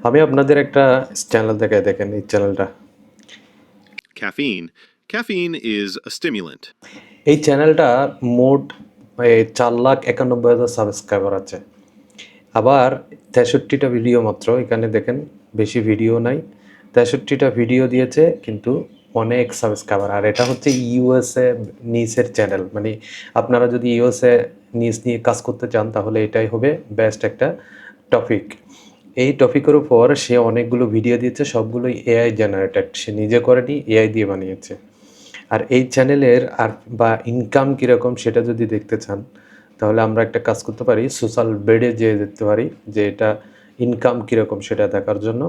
আমি আপনাদের একটা চ্যানেল দেখাই, দেখেন এই চ্যানেলটা। Caffeine. Caffeine is a stimulant. এই চ্যানেলটার মোট 4,91,000 সাবস্ক্রাইবার আছে। আবার 63টা ভিডিও মাত্র, এখানে দেখেন বেশি ভিডিও নাই। 63টা ভিডিও দিয়েছে কিন্তু অনেক সাবস্ক্রাইবার। আর এটা হচ্ছে ইউএসএ নিউজের চ্যানেল, মানে আপনারা যদি ইউএসএ নিউজ নিয়ে কাজ করতে চান তাহলে এটাই হবে বেস্ট একটা টপিক। এই টপিকের উপর সে অনেকগুলো ভিডিও দিয়েছে, সবগুলোই এআই জেনারেটেড, সে নিজে করেনি, এআই দিয়ে বানিয়েছে। আর এই চ্যানেলের আর বা ইনকাম কীরকম সেটা যদি দেখতে চান তাহলে আমরা একটা কাজ করতে পারি, সোশ্যাল বেডে যেয়ে দেখতে পারি যে এটা ইনকাম কীরকম সেটা দেখার জন্য।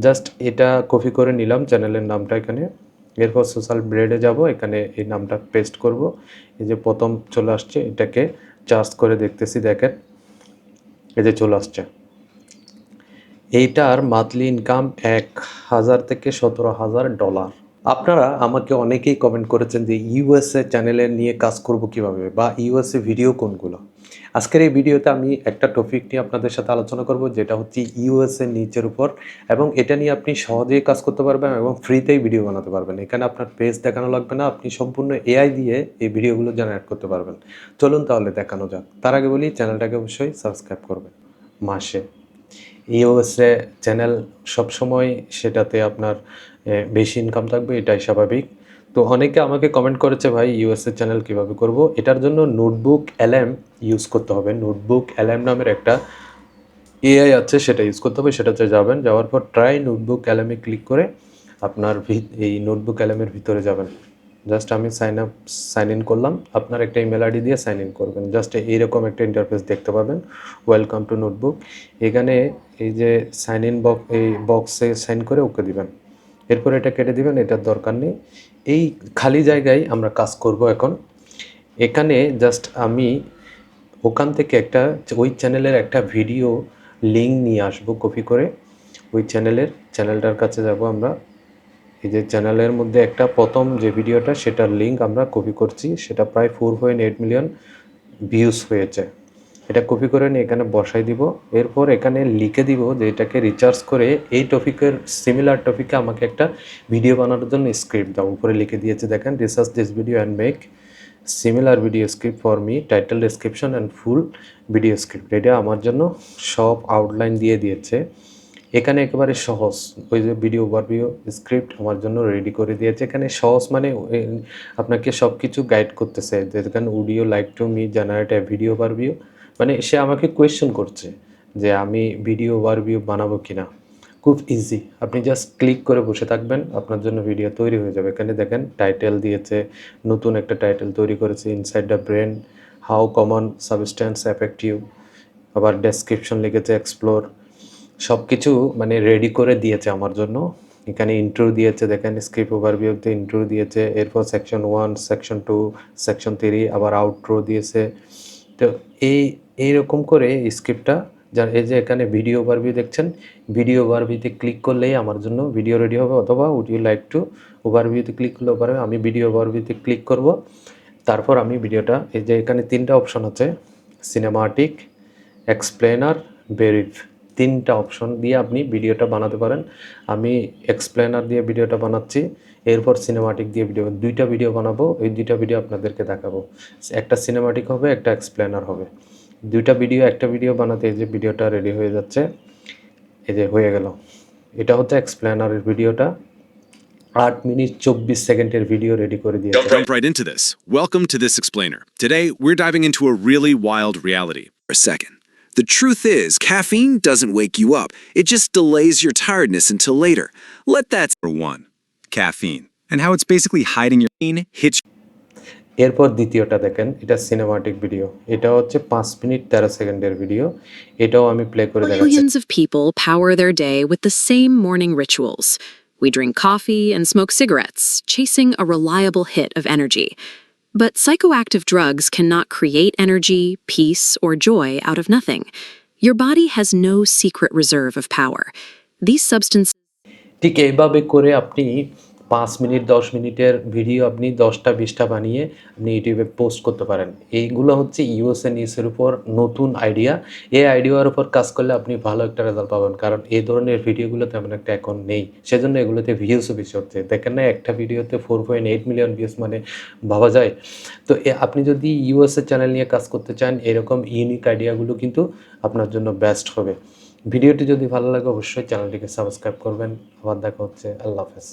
জাস্ট এটা কপি করে নিলাম চ্যানেলের নামটা এখানে, এরপর সোশ্যাল বেডে যাব, এখানে এই নামটা পেস্ট করব। এই যে প্রথম চলে আসছে, এটাকে চার্জ করে দেখতেছি, দেখেন এই যে চলে আসছে। এইটার মান্থলি ইনকাম 1,000 থেকে $17,000। আপনারা আমাকে অনেকেই কমেন্ট করেছেন যে ইউএসএ চ্যানেলে নিয়ে কাজ করব কিভাবে, বা ইউএসএ ভিডিও কোনগুলো। আজকের এই ভিডিওতে আমি একটা টপিক নিয়ে আপনাদের সাথে আলোচনা করব, যেটা হচ্ছে ইউএসএ নিচের উপর, এবং এটা নিয়ে আপনি সহজেই কাজ করতে পারবেন এবং ফ্রিতেই ভিডিও বানাতে পারবেন। এখানে আপনার পেজ দেখানো লাগবে না, আপনি সম্পূর্ণ এআই দিয়ে এই ভিডিওগুলো জেনারেট করতে পারবেন। চলুন তাহলে দেখানো যাক। তার আগে বলি, চ্যানেলটাকে অবশ্যই সাবস্ক্রাইব করবেন। মাসে ইউএসএ চ্যানেল সবসময় সেটাতে আপনার বেশি ইনকাম থাকবে, এটাই স্বাভাবিক। তো অনেকে আমাকে কমেন্ট করেছে, ভাই ইউএসএ চ্যানেল কীভাবে করব। এটার জন্য নোটবুক এলএম ইউজ করতে হবে। নোটবুক এলএম নামের একটা এআই আছে, সেটা ইউজ করতে হবে। সেটাতে যাবেন, যাওয়ার পর ট্রাই নোটবুক এলএমে ক্লিক করে আপনার এই নোটবুক এলএমের ভিতরে যাবেন। জাস্ট আমি সাইন ইন করলাম, আপনার একটা ইমেল আইডি দিয়ে সাইন ইন করবেন। জাস্ট এইরকম একটা ইন্টারফেস দেখতে পাবেন, ওয়েলকাম টু নোটবুক। এখানে এই যে সাইন ইন এই বক্সে সাইন করে ওকে দিবেন। এরপর এটা কেটে দিবেন, এটার দরকার নেই। এই খালি জায়গায় আমরা কাজ করব এখন। এখানে জাস্ট আমি ওখান থেকে ওই চ্যানেলের একটা ভিডিও লিঙ্ক নিয়ে আসবো কপি করে। ওই চ্যানেলটার কাছে যাব আমরা। এই যে চ্যানেলের মধ্যে একটা প্রথম যে ভিডিওটা, সেটার লিঙ্ক আমরা কপি করছি, সেটা প্রায় 4.8 মিলিয়ন ভিউজ হয়েছে। এটা কপি করে নিয়ে এখানে বসাই দিব। এরপর এখানে লিখে দিব যে এটাকে রিচার্জ করে এই টপিকের সিমিলার টপিকে আমাকে একটা ভিডিও বানানোর জন্য স্ক্রিপ্ট দাও। উপরে লিখে দিয়েছে, দেখেন, research this video and make similar video script for me, title, description and full video script. এটা আমার জন্য সব আউটলাইন দিয়ে দিয়েছে। এখানে একেবারে সহজ, ওই যে ভিডিও ওভারভিউ স্ক্রিপ্ট আমার জন্য রেডি করে দিয়েছে। এখানে সহজ মানে আপনাকে সব কিছু গাইড করতেছে। যেখানে would you like to me generate a video overview, মানে সে আমাকে কোয়েশ্চেন করছে যে আমি ভিডিও ওভারভিউ বানাবো কিনা। খুব ইজি, আপনি জাস্ট ক্লিক করে বসে থাকবেন, আপনার জন্য ভিডিও তৈরি হয়ে যাবে। এখানে দেখেন টাইটেল দিয়েছে, নতুন একটা টাইটেল তৈরি করেছে, inside the brain, how common substance effect you. আবার ডেসক্রিপশন লিখেছে এক্সপ্লোর। সব কিছু মানে রেডি করে দিয়েছে আমার জন্য। এখানে ইন্ট্রো দিয়েছে, দেখেন স্ক্রিপ্ট ওভারভিউতে ইন্ট্রো দিয়েছে, এরপর সেকশন 1, সেকশন 2, সেকশন 3, আবার আউটরো দিয়েছে। তো এইরকম করে স্ক্রিপ্টটা, যার এই যে এখানে ভিডিও ওভারভিউ দেখছেন, ভিডিও ওভারভিউতে ক্লিক করলেই আমার জন্য ভিডিও রেডি হবে, অথবা উড ইউ লাইক টু ওভারভিউতে ক্লিক করলে পারে। আমি ভিডিও ওভারভিউতে ক্লিক করব, তারপর আমি ভিডিওটা, এই যে এখানে 3টা অপশন আছে, সিনেমাটিক, এক্সপ্লেনার, বেরিফ, 3টা অপশন দিয়ে আপনি ভিডিওটা বানাতে পারেন। আমি এক্সপ্লেনার দিয়ে ভিডিওটা বানাচ্ছি, এরপর সিনেমাটিক দিয়ে দুইটা ভিডিও বানাবো। এই দুইটা ভিডিও আপনাদেরকে দেখাবো, একটা সিনেমাটিক হবে, একটা এক্সপ্লেনার হবে। একটা ভিডিও বানাতে এই যে ভিডিওটা রেডি হয়ে যাচ্ছে, এই যে হয়ে গেল। এটা হচ্ছে এক্সপ্লেনারের ভিডিওটা, 8 মিনিট 24 সেকেন্ডের ভিডিও রেডি করে দিয়েছে। Jump right into this. Welcome to This Explainer. Today, we're diving into a really wild reality. For a second. The truth is, caffeine doesn't wake you up. It just delays your tiredness until later. Let that For one, caffeine, and how it's basically hiding your hits. এরপর দ্বিতীয়টা দেখেন, এটা cinematic video, এটা হচ্ছে 5 minute 13 সেকেন্ডের video. এটাও আমি play করে দেখাচ্ছি। Millions of people power their day with the same morning rituals. We drink coffee and smoke cigarettes, chasing a reliable hit of energy. But psychoactive drugs cannot create energy, peace, or joy out of nothing. Your body has no secret reserve of power. These substances ঠিক এইভাবে করে আপনি 5 minute 10 মিনিটের video আপনি 10টা 20টা বানিয়ে আপনি ইউটিউবে পোস্ট করতে পারেন। এইগুলো হচ্ছে ইউএসএ নিউজের উপর নতুন আইডিয়া। এই আইডিয়ার উপর কাজ করলে আপনি ভালো একটা রেজাল্ট পাবেন, কারণ এই ধরনের ভিডিওগুলো তেমন একটা এখন নেই, সেজন্য এগুলোতে ভিউসও বেশি হচ্ছে। দেখেন না, একটা ভিডিওতে 4.8 মিলিয়ন ভিউস, মানে ভাবা যায়। তো আপনি যদি ইউএসএ চ্যানেল নিয়ে কাজ করতে চান, এরকম ইউনিক আইডিয়াগুলো কিন্তু আপনার জন্য বেস্ট হবে। ভিডিওটি যদি ভালো লাগে অবশ্যই চ্যানেলটিকে সাবস্ক্রাইব করবেন। আবার দেখা হচ্ছে। আল্লাহ হাফেজ।